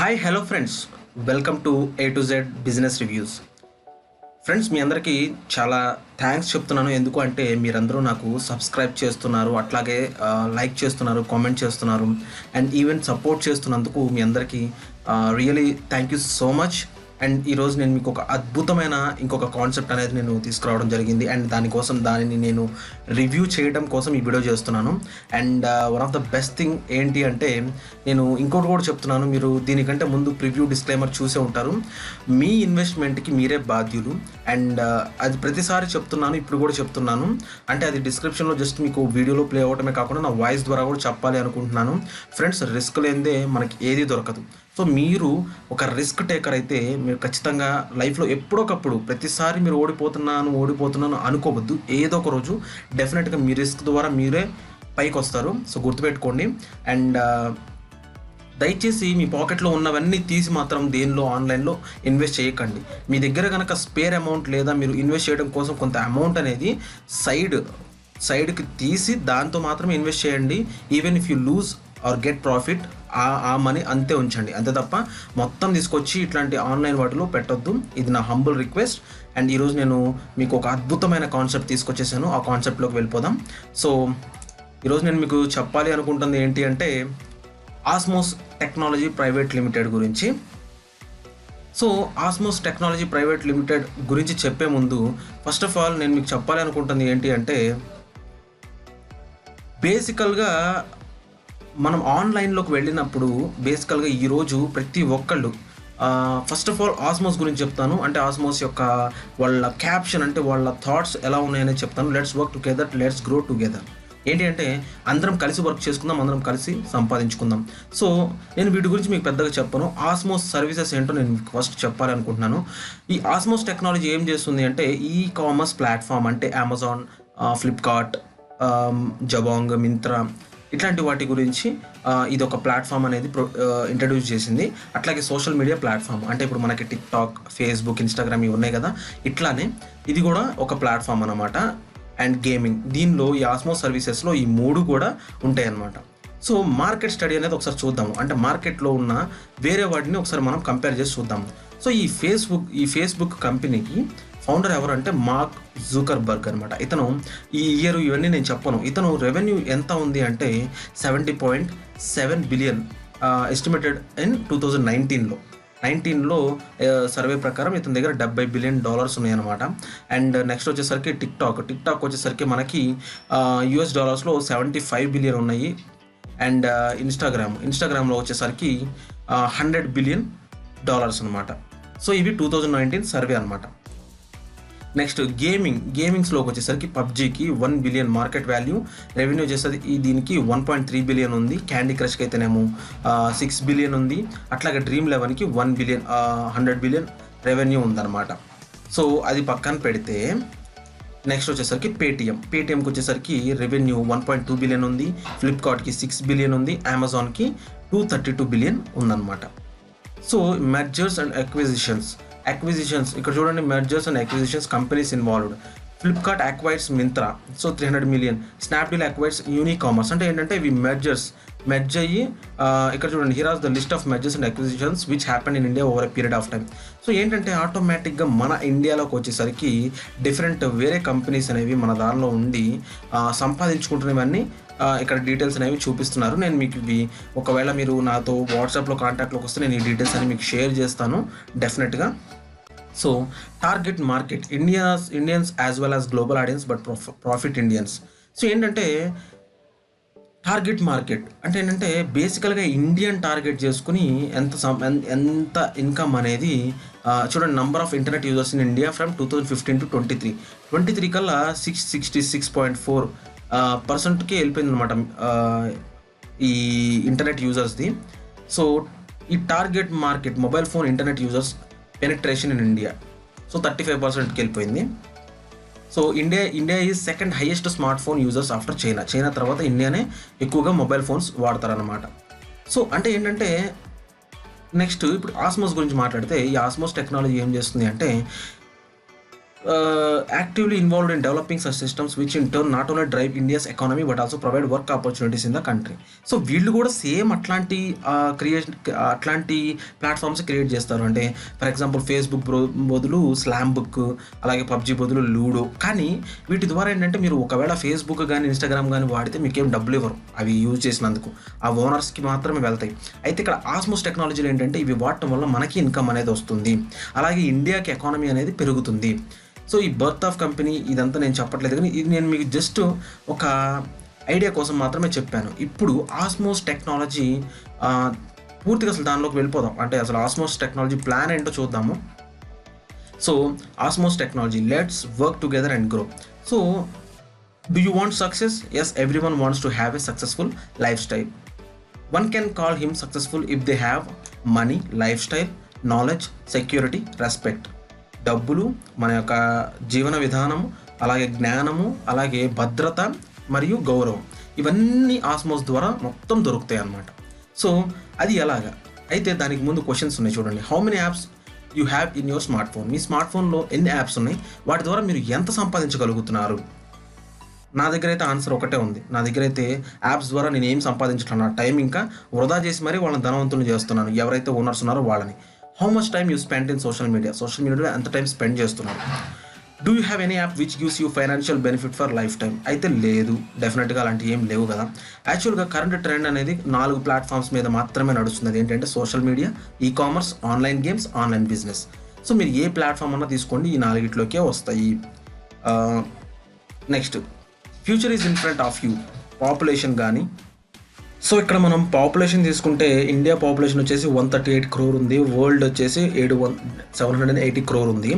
Hi hello friends, welcome to A to Z business reviews. Friends, మీ అందరికీ చాలా thanks చెప్తున్నాను. ఎందుకు అంటే మీరందరూ నాకు సబ్స్క్రైబ్ చేస్తున్నారు, అట్లాగే లైక్ చేస్తున్నారు, కామెంట్ చేస్తున్నారు అండ్ ఈవెన్ సపోర్ట్ చేస్తున్నందుకు మీ అందరికీ really thank you so much. And ఈరోజు నేను మీకు ఒక అద్భుతమైన ఇంకొక కాన్సెప్ట్ అనేది నేను తీసుకురావడం జరిగింది. అండ్ దానిని నేను రివ్యూ చేయడం కోసం ఈ వీడియో చేస్తున్నాను. And one of the best thing ఏంటి అంటే, నేను ఇంకోటి కూడా చెప్తున్నాను, మీరు దీనికంటే ముందు ప్రివ్యూ డిస్క్లైమర్ చూసే ఉంటారు. మీ ఇన్వెస్ట్మెంట్కి మీరే బాధ్యులు. అండ్ అది ప్రతిసారి చెప్తున్నాను, ఇప్పుడు కూడా చెప్తున్నాను. అంటే అది డిస్క్రిప్షన్లో జస్ట్ మీకు వీడియోలో ప్లే అవ్వటమే కాకుండా నా వాయిస్ ద్వారా కూడా చెప్పాలి అనుకుంటున్నాను. ఫ్రెండ్స్, రిస్క్ లేనిదే మనకి ఏది దొరకదు. సో మీరు ఒక రిస్క్ టేకర్ అయితే మీరు ఖచ్చితంగా లైఫ్లో ఎప్పుడొకప్పుడు ప్రతిసారి మీరు ఓడిపోతున్నాను అనుకోవద్దు. ఏదో ఒక రోజు డెఫినెట్గా మీ రిస్క్ ద్వారా మీరే పైకి వస్తారు. సో గుర్తుపెట్టుకోండి. అండ్ దయచేసి మీ పాకెట్లో ఉన్నవన్నీ తీసి మాత్రం దేనిలో ఆన్లైన్లో ఇన్వెస్ట్ చేయకండి. మీ దగ్గర కనుక స్పేర్ అమౌంట్ లేదా మీరు ఇన్వెస్ట్ చేయడం కోసం కొంత అమౌంట్ అనేది సైడ్కి తీసి దాంతో మాత్రమే ఇన్వెస్ట్ చేయండి. Even if you lose or get profit, ఆ మనీ అంతే ఉంచండి, అంతే తప్ప మొత్తం తీసుకొచ్చి ఇట్లాంటి ఆన్లైన్ వాటిలో పెట్టొద్దు. ఇది నా హంబుల్ రిక్వెస్ట్. అండ్ ఈరోజు నేను మీకు ఒక అద్భుతమైన కాన్సెప్ట్ తీసుకొచ్చేసాను. ఆ కాన్సెప్ట్లోకి వెళ్ళిపోదాం. సో ఈరోజు నేను మీకు చెప్పాలి అనుకుంటుంది ఏంటి అంటే, ఆస్మోస్ టెక్నాలజీ ప్రైవేట్ లిమిటెడ్ గురించి. So Osmos technology private limited గురించి చెప్పే ముందు ఫస్ట్ ఆఫ్ ఆల్ నేను మీకు చెప్పాలి అనుకుంటుంది ఏంటి అంటే, బేసికల్గా మనం ఆన్లైన్లోకి వెళ్ళినప్పుడు బేసికల్గా ఈరోజు ప్రతి ఒక్కళ్ళు ఫస్ట్ ఆఫ్ ఆల్ ఆస్మోస్ గురించి చెప్తాను. అంటే ఆస్మోస్ యొక్క వాళ్ళ క్యాప్షన్, అంటే వాళ్ళ థాట్స్ ఎలా ఉన్నాయని చెప్తాను. Let's work together, let's grow together. ఏంటి అంటే, అందరం కలిసి వర్క్ చేసుకుందాం, అందరం కలిసి సంపాదించుకుందాం. సో నేను వీటి గురించి మీకు పెద్దగా చెప్పను. ఆస్మోస్ సర్వీసెస్ ఏంటో నేను మీకు ఫస్ట్ చెప్పాలి అనుకుంటున్నాను. ఈ ఆస్మోస్ టెక్నాలజీ ఏం చేస్తుంది అంటే, ఈ కామర్స్ ప్లాట్ఫామ్ అంటే అమెజాన్, ఫ్లిప్కార్ట్, జబాంగ్, మింత్రా ఇట్లాంటి వాటి గురించి ఇది ఒక ప్లాట్ఫామ్ అనేది ఇంట్రడ్యూస్ చేసింది. అట్లాగే సోషల్ మీడియా ప్లాట్ఫామ్, అంటే ఇప్పుడు మనకి టిక్టాక్, ఫేస్బుక్, ఇన్స్టాగ్రామ్ ఇవి ఉన్నాయి కదా, ఇట్లానే ఇది కూడా ఒక ప్లాట్ఫామ్ అన్నమాట. అండ్ గేమింగ్, దీనిలో ఈ ఆస్మోస్ సర్వీసెస్లో ఈ మూడు కూడా ఉంటాయి అన్నమాట. సో మార్కెట్ స్టడీ అనేది ఒకసారి చూద్దాము. అంటే మార్కెట్లో ఉన్న వేరే వాటిని ఒకసారి మనం కంపేర్ చేసి చూద్దాము. సో ఈ ఫేస్బుక్ కంపెనీకి ఫౌండర్ ఎవరంటే మార్క్ జుకర్బర్గ్ అనమాట. ఇతను ఈ ఇయర్ ఇవన్నీ నేను చెప్పను. ఇతను రెవెన్యూ ఎంత ఉంది అంటే 70.7 బిలియన్ ఎస్టిమేటెడ్ ఇన్ 2019లో సర్వే ప్రకారం ఇతని దగ్గర $70 బిలియన్ ఉన్నాయన్నమాట. అండ్ నెక్స్ట్ వచ్చేసరికి టిక్టాక్ వచ్చేసరికి మనకి US$లో 75 బిలియన్ ఉన్నాయి. అండ్ ఇన్స్టాగ్రామ్లో వచ్చేసరికి $100 బిలియన్ అనమాట. సో ఇవి 2019 సర్వే అనమాట. నెక్స్ట్ గేమింగ్స్లోకి వచ్చేసరికి పబ్జీకి 1 బిలియన్ మార్కెట్ వాల్యూ, రెవెన్యూ చేస్తుంది దీనికి 1.3 బిలియన్ ఉంది. క్యాండీ క్రష్కి అయితేనేమో 6 బిలియన్ ఉంది. అట్లాగే డ్రీమ్ 11కి 1 బిలియన్ 100 బిలియన్ రెవెన్యూ ఉందన్నమాట. సో అది పక్కన పెడితే నెక్స్ట్ వచ్చేసరికి పేటిఎంకి వచ్చేసరికి రెవెన్యూ 1.2 బిలియన్ ఉంది. ఫ్లిప్కార్ట్కి 6 బిలియన్ ఉంది. అమెజాన్కి 232 బిలియన్ ఉందన్నమాట. సో మెర్జర్స్ అండ్ అక్విజిషన్స్ ఇక్కడ చూడండి, mergers and acquisitions companies involved. Flipkart acquires Myntra, so 300 million. Snapdeal acquires Unicommerce. అంటే ఏంటంటే ఇవి మెర్జ్ అయ్యి ఇక్కడ చూడండి, here are the list of mergers and acquisitions which happen in India over a period of time. So ఏంటంటే ఆటోమేటిక్గా మన ఇండియాలోకి వచ్చేసరికి డిఫరెంట్ వేరే కంపెనీస్ అనేవి మన దానిలో ఉండి సంపాదించుకుంటున్నవన్నీ ఇక్కడ డీటెయిల్స్ అనేవి చూపిస్తున్నారు. నేను మీకు ఇవి ఒకవేళ మీరు నాతో వాట్సాప్లో కాంటాక్ట్లోకి వస్తే నేను ఈ డీటెయిల్స్ అని మీకు షేర్ చేస్తాను డెఫినెట్గా. So target market Indians as well as global audience, but profit Indians. So ఏంటంటే టార్గెట్ మార్కెట్ అంటే ఏంటంటే బేసికల్గా ఇండియన్ టార్గెట్ చేసుకుని ఎంత ఇన్కమ్ అనేది చూడండి. Number of internet users in India from 2015 to 23 కల్లా 666.4%కి వెళ్ళిపోయింది అనమాట ఈ ఇంటర్నెట్ యూజర్స్ది. సో ఈ target market mobile phone internet users penetration in India, so 35%కి వెళ్ళిపోయింది. So India is second highest smartphone users after China తర్వాత ఇండియానే ఎక్కువగా మొబైల్ ఫోన్స్ వాడతారనమాట. సో అంటే ఏంటంటే నెక్స్ట్ ఇప్పుడు ఆస్మోస్ గురించి మాట్లాడితే, ఈ ఆస్మోస్ టెక్నాలజీ ఏం చేస్తుంది అంటే, actively involved in developing such systems which in turn not only drive India's economy but also provide work opportunities in the country. So వీళ్ళు కూడా సేమ్ అట్లాంటి ప్లాట్ఫామ్స్ క్రియేట్ చేస్తారు. అంటే ఫర్ ఎగ్జాంపుల్ ఫేస్బుక్ బదులు స్లామ్ బుక్, అలాగే PUBG బదులు ludo. కానీ వీటి ద్వారా ఏంటంటే మీరు ఒకవేళ ఫేస్బుక్ కానీ ఇన్స్టాగ్రామ్ కానీ వాడితే మీకేం డబ్బులు ఇవ్వరు అవి యూజ్ చేసినందుకు, ఆ ఓనర్స్కి మాత్రమే వెళ్తాయి. అయితే ఇక్కడ ఆస్మోస్ టెక్నాలజీలు ఏంటంటే ఇవి వాడటం వల్ల మనకి ఇన్కమ్ అనేది వస్తుంది, అలాగే ఇండియాకి ఎకానమీ అనేది పెరుగుతుంది. సో ఈ బర్త్ ఆఫ్ కంపెనీ ఇదంతా నేను చెప్పట్లేదు, కానీ ఇది నేను మీకు జస్ట్ ఒక ఐడియా కోసం మాత్రమే చెప్పాను. ఇప్పుడు ఆస్మోస్ టెక్నాలజీ పూర్తిగా అసలు దానిలోకి వెళ్ళిపోదాం. అంటే అసలు ఆస్మోస్ టెక్నాలజీ ప్లాన్ ఏంటో చూద్దాము. So Osmos technology, let's work together and grow. So do you want success? Yes, everyone wants to have a successful lifestyle. One can call him successful if they have money, lifestyle, knowledge, security, respect. డబ్బులు, మన యొక్క జీవన విధానము, అలాగే జ్ఞానము, అలాగే భద్రత మరియు గౌరవం, ఇవన్నీ ఆస్మోస్ ద్వారా మొత్తం దొరుకుతాయి అన్నమాట. సో అది ఎలాగా? అయితే దానికి ముందు క్వశ్చన్స్ ఉన్నాయి చూడండి. How many apps you have in your smart phone? Me smart ఫోన్లో ఎన్ని యాప్స్ ఉన్నాయి? వాటి ద్వారా మీరు ఎంత సంపాదించగలుగుతున్నారు? నా దగ్గర అయితే ఆన్సర్ ఒకటే ఉంది. నా దగ్గర అయితే యాప్స్ ద్వారా నేను ఏం సంపాదించట్లేదు, నా టైం ఇంకా వృధా చేసి మరీ వాళ్ళని ధనవంతులు చేస్తున్నాను, ఎవరైతే ఓనర్స్ ఉన్నారో వాళ్ళని. How much time you spend in social మీడియాలో ఎంత టైం స్పెండ్ చేస్తున్నారు? Do you have any app which gives you financial benefit for life time? అయితే లేదు, డెఫినెట్గా అలాంటివి ఏం లేవు కదా. యాక్చువల్గా కరెంట్ ట్రెండ్ అనేది 4 ప్లాట్ఫామ్స్ మీద మాత్రమే నడుస్తుంది. అది ఏంటంటే social media, e commerce, online games, online business. So మీరు ఏ ప్లాట్ఫామ్ అన్నా తీసుకోండి, ఈ 4గిట్లోకే వస్తాయి. Next, future is in front of you. Population కానీ, సో ఇక్కడ మనం పాపులేషన్ తీసుకుంటే ఇండియా పాపులేషన్ వచ్చేసి 138 crore ఉంది, వరల్డ్ వచ్చేసి 780 crore ఉంది.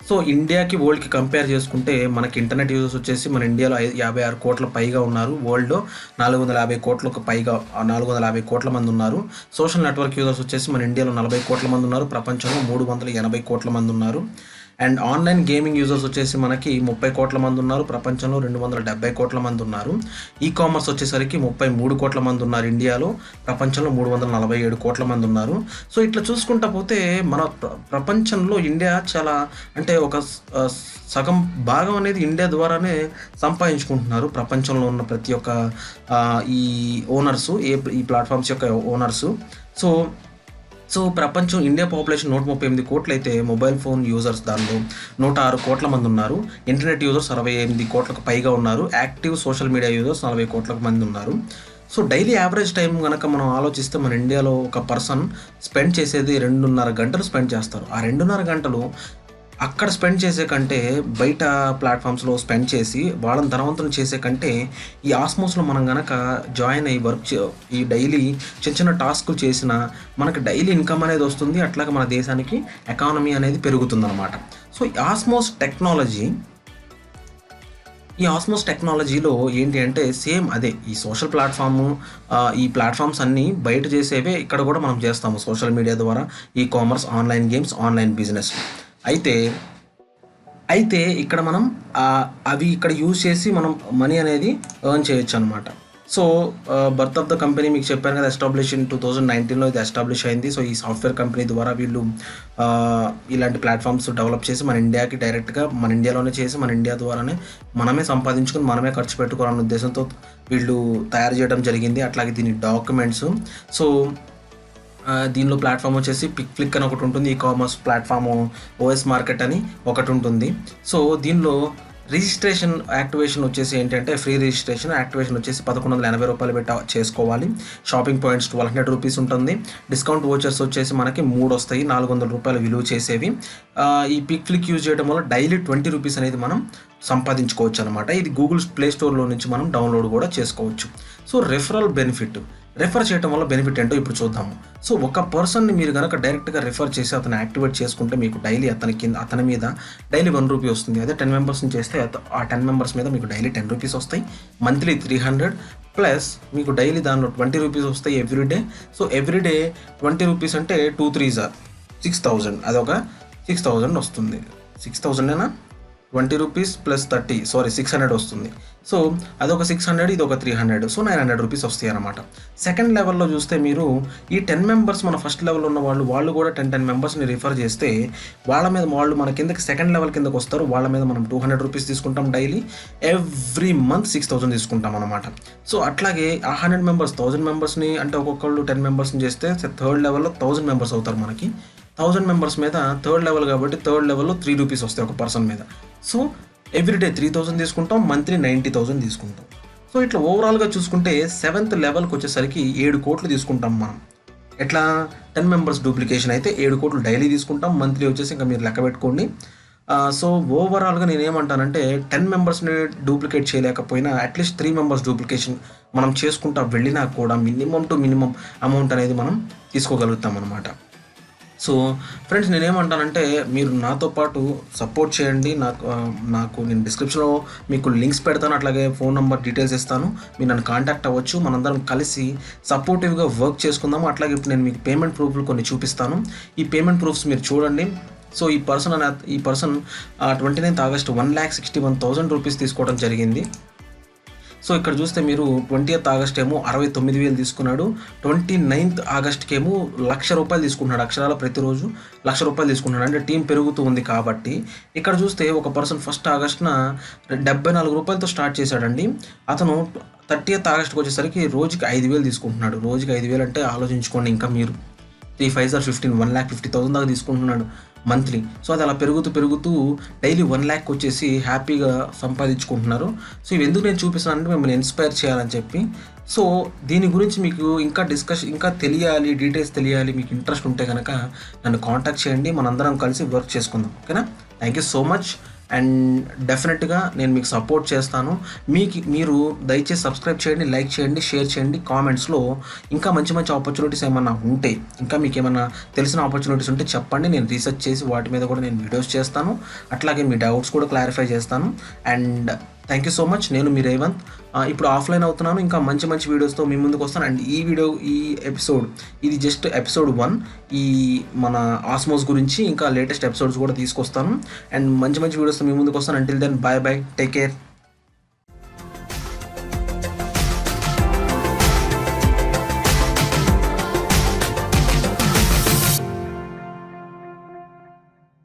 సో ఇండియాకి వరల్డ్కి కంపేర్ చేసుకుంటే మనకి ఇంటర్నెట్ యూజర్స్ వచ్చేసి మన ఇండియాలో 56 కోట్ల పైగా ఉన్నారు, వరల్డ్లో 450 కోట్లకు పైగా 450 కోట్ల మంది ఉన్నారు. సోషల్ నెట్వర్క్ యూజర్స్ వచ్చేసి మన ఇండియాలో 40 కోట్ల మంది ఉన్నారు, ప్రపంచంలో 380 కోట్ల మంది ఉన్నారు. అండ్ ఆన్లైన్ గేమింగ్ యూజర్స్ వచ్చేసి మనకి 30 కోట్ల మంది ఉన్నారు, ప్రపంచంలో 270 కోట్ల మంది ఉన్నారు. ఈ కామర్స్ వచ్చేసరికి 33 కోట్ల మంది ఉన్నారు ఇండియాలో, ప్రపంచంలో 347 కోట్ల మంది ఉన్నారు. సో ఇట్లా చూసుకుంటా పోతే మన ప్రపంచంలో ఇండియా చాలా, అంటే ఒక సగం భాగం అనేది ఇండియా ద్వారానే సంపాదించుకుంటున్నారు ప్రపంచంలో ఉన్న ప్రతి ఒక్క ఈ ఓనర్సు, ఈ ప్లాట్ఫామ్స్ యొక్క ఓనర్సు. సో ప్రపంచం ఇండియా పాపులేషన్ 138 కోట్లు అయితే మొబైల్ ఫోన్ యూజర్స్ దానిలో 106 కోట్ల మంది ఉన్నారు, ఇంటర్నెట్ యూజర్స్ 68 కోట్లకు పైగా ఉన్నారు, యాక్టివ్ సోషల్ మీడియా యూజర్స్ 40 కోట్ల మంది ఉన్నారు. సో డైలీ యావరేజ్ టైం కనుక మనం ఆలోచిస్తే మన ఇండియాలో ఒక పర్సన్ స్పెండ్ చేసేది 2.5 గంటలు స్పెండ్ చేస్తారు. ఆ 2.5 గంటలు అక్కడ స్పెండ్ చేసే కంటే, బయట ప్లాట్ఫామ్స్లో స్పెండ్ చేసి వాళ్ళని ధనవంతులు చేసే కంటే, ఈ ఆస్మోస్లో మనం కనుక జాయిన్ అయ్యి ఈ డైలీ చిన్న టాస్కులు చేసిన మనకి డైలీ ఇన్కమ్ అనేది వస్తుంది, అట్లాగే మన దేశానికి ఎకానమీ అనేది పెరుగుతుందన్నమాట. సో ఈ ఆస్మోస్ టెక్నాలజీలో ఏంటి అంటే సేమ్ అదే, ఈ సోషల్ ప్లాట్ఫాము, ఈ ప్లాట్ఫామ్స్ అన్నీ బయట చేసేవే ఇక్కడ కూడా మనం చేస్తాము సోషల్ మీడియా ద్వారా, e commerce, online games, online business. అయితే ఇక్కడ మనం అవి ఇక్కడ యూజ్ చేసి మనం మనీ అనేది ఎర్న్ చేయొచ్చు అనమాట. So birth of the company మీకు చెప్పాను కదా, ఎస్టాబ్లిష్ ఇన్ 2019లో ఇది ఎస్టాబ్లిష్ అయింది. సో ఈ సాఫ్ట్వేర్ కంపెనీ ద్వారా వీళ్ళు ఇలాంటి ప్లాట్ఫామ్స్ డెవలప్ చేసి మన ఇండియాకి డైరెక్ట్గా మన ఇండియాలోనే చేసి మన ఇండియా ద్వారానే మనమే సంపాదించుకుని మనమే ఖర్చు పెట్టుకోవాలన్న ఉద్దేశంతో వీళ్ళు తయారు చేయడం జరిగింది. అట్లాగే దీని డాక్యుమెంట్స్. సో దీనిలో ప్లాట్ఫామ్ వచ్చేసి పిక్ఫ్లిక్ అని ఒకటి ఉంటుంది, e commerce platform OS market అని ఒకటి ఉంటుంది. సో దీనిలో రిజిస్ట్రేషన్ యాక్టివేషన్ వచ్చేసి ఏంటంటే ఫ్రీ రిజిస్ట్రేషన్, యాక్టివేషన్ వచ్చేసి 1180 రూపాయలు పెట్టి చేసుకోవాలి. షాపింగ్ పాయింట్స్ 1200 రూపీస్ ఉంటుంది. డిస్కౌంట్ వోచర్స్ వచ్చేసి మనకి 3 వస్తాయి, 400 రూపాయలు విలువ చేసేవి. ఈ పిక్ఫ్లిక్ యూజ్ చేయడం వల్ల డైలీ 20 రూపీస్ అనేది మనం సంపాదించుకోవచ్చు అనమాట. ఇది గూగుల్ ప్లే స్టోర్లో నుంచి మనం డౌన్లోడ్ కూడా చేసుకోవచ్చు. సో రెఫర్ చేయడం వల్ల బెనిఫిట్ ఏంటో ఇప్పుడు చూద్దాము. సో ఒక పర్సన్ని మీరు కనుక డైరెక్ట్గా రెఫర్ చేసి అతను యాక్టివేట్ చేసుకుంటే మీకు డైలీ అతని మీద డైలీ 1 రూపీ వస్తుంది. అదే 10 మెంబర్స్ని చేస్తే ఆ 10 మెంబర్స్ మీద మీకు డైలీ 10 రూపీస్ వస్తాయి, మంత్లీ 300 ప్లస్ మీకు డైలీ దానిలో 20 రూపీస్ వస్తాయి ఎవ్రీడే. సో ఎవ్రీడే 20 రూపీస్ అంటే 2 3 6,000, అదొక 6,000 వస్తుంది. 6,000ఏనా? 20 రూపీస్ ప్లస్ 30 సారీ 600 వస్తుంది. సో అదొక 600, ఇదొక 300, సో 900 రూపీస్ వస్తాయి అన్నమాట. సెకండ్ లెవెల్లో చూస్తే మీరు ఈ 10 మెంబర్స్ మన ఫస్ట్ లెవెల్లో ఉన్న వాళ్ళు కూడా 10 మెంబర్స్ని రిఫర్ చేస్తే వాళ్ళ మీద వాళ్ళు మన కిందకి సెకండ్ లెవెల్ కిందకి వస్తారు. వాళ్ళ మీద మనం 200 రూపీస్ తీసుకుంటాం డైలీ. ఎవ్రీ మంత్ 6000 తీసుకుంటాం అనమాట. సో అట్లాగే ఆ 100 మెంబర్స్ 1000 మెంబర్స్ని అంటే ఒక్కొక్కళ్ళు 10 మెంబర్స్ని చేస్తే థర్డ్ లెవెల్లో 1000 మెంబర్స్ అవుతారు మనకి. 1000 మెంబర్స్ మీద థర్డ్ లెవెల్ కాబట్టి థర్డ్ లెవెల్లో 3 రూపీస్ వస్తాయి ఒక పర్సన్ మీద. సో ఎవ్రీడే 3000 తీసుకుంటాం, మంత్లీ 90,000 తీసుకుంటాం. సో ఇట్లా ఓవరాల్గా చూసుకుంటే 7th లెవెల్కి వచ్చేసరికి 7 కోట్లు తీసుకుంటాం మనం. ఎట్లా 10 మెంబర్స్ డూప్లికేషన్ అయితే 7 కోట్లు డైలీ తీసుకుంటాం, మంత్లీ వచ్చేసి ఇంకా మీరు లెక్క పెట్టుకోండి. సో ఓవరాల్గా నేనేమంటానంటే 10 మెంబర్స్ని డూప్లికేట్ చేయలేకపోయినా అట్లీస్ట్ 3 మెంబర్స్ డూప్లికేషన్ మనం చేసుకుంటా వెళ్ళినా కూడా మినిమం టు మినిమం అమౌంట్ అనేది మనం తీసుకోగలుగుతాం అనమాట. సో ఫ్రెండ్స్ నేనేమంటానంటే మీరు నాతో పాటు సపోర్ట్ చేయండి. నాకు నేను డిస్క్రిప్షన్లో మీకు లింక్స్ పెడతాను, అట్లాగే ఫోన్ నెంబర్ డీటెయిల్స్ ఇస్తాను. మీరు నన్ను కాంటాక్ట్ అవ్వచ్చు. మనందరం కలిసి సపోర్టివ్గా వర్క్ చేసుకుందాము. అట్లాగే ఇప్పుడు నేను మీకు పేమెంట్ ప్రూఫ్లు కొన్ని చూపిస్తాను. ఈ పేమెంట్ ప్రూఫ్స్ మీరు చూడండి. సో ఈ పర్సన్ 29th ఆగస్ట్ 1,61,000 రూపీస్ తీసుకోవడం జరిగింది. సో ఇక్కడ చూస్తే మీరు 20th ఆగస్ట్ ఏమో 69,000 తీసుకున్నాడు. 29th ఆగస్ట్కి ఏమో 1,00,000 రూపాయలు తీసుకుంటున్నాడు. అక్షరాల ప్రతిరోజు 1,00,000 రూపాయలు తీసుకుంటున్నాడు. అంటే టీం పెరుగుతూ ఉంది కాబట్టి. ఇక్కడ చూస్తే ఒక పర్సన్ 1st ఆగస్ట్న 74 రూపాయలతో స్టార్ట్ చేశాడండి. అతను 30th ఆగస్ట్కి వచ్చేసరికి రోజుకి 5,000 తీసుకుంటున్నాడు. రోజుకి 5,000 అంటే ఆలోచించుకోండి. ఇంకా మీరు 3 5 15 1,50,000 దాకా తీసుకుంటున్నాడు మంత్లీ. సో అది అలా పెరుగుతూ డైలీ 1,00,000 వచ్చేసి హ్యాపీగా సంపాదించుకుంటున్నారు. సో ఇవి ఎందుకు నేను చూపిస్తున్నాను అంటే మిమ్మల్ని ఇన్స్పైర్ చేయాలని చెప్పి. సో దీని గురించి మీకు ఇంకా తెలియాలి, డీటెయిల్స్ తెలియాలి, మీకు ఇంట్రెస్ట్ ఉంటే కనుక నన్ను కాంటాక్ట్ చేయండి. మనందరం కలిసి వర్క్ చేసుకుందాం. ఓకేనా? Thank you so much. And డెఫినెట్గా నేను మీకు సపోర్ట్ చేస్తాను. మీరు దయచేసి సబ్స్క్రైబ్ చేయండి, లైక్ చేయండి, షేర్ చేయండి. కామెంట్స్లో ఇంకా మంచి ఆపర్చునిటీస్ ఏమన్నా ఉంటే, ఇంకా మీకు ఏమన్నా తెలిసిన ఆపర్చునిటీస్ ఉంటే చెప్పండి. నేను రీసెర్చ్ చేసి వాటి మీద కూడా నేను వీడియోస్ చేస్తాను. అట్లాగే మీ డౌట్స్ కూడా క్లారిఫై చేస్తాను. And thank you so much. నేను మీ రేవంత్. ఇప్పుడు ఆఫ్లైన్ అవుతున్నాను. ఇంకా మంచి వీడియోస్తో మీ ముందుకు వస్తాను. అండ్ ఈ ఎపిసోడ్ ఇది జస్ట్ ఎపిసోడ్ 1 ఈ మన ఆస్మోస్ గురించి. ఇంకా లేటెస్ట్ ఎపిసోడ్స్ కూడా తీసుకొస్తాను. అండ్ మంచి వీడియోస్తో మీ ముందుకు వస్తాను. Until then bye take care.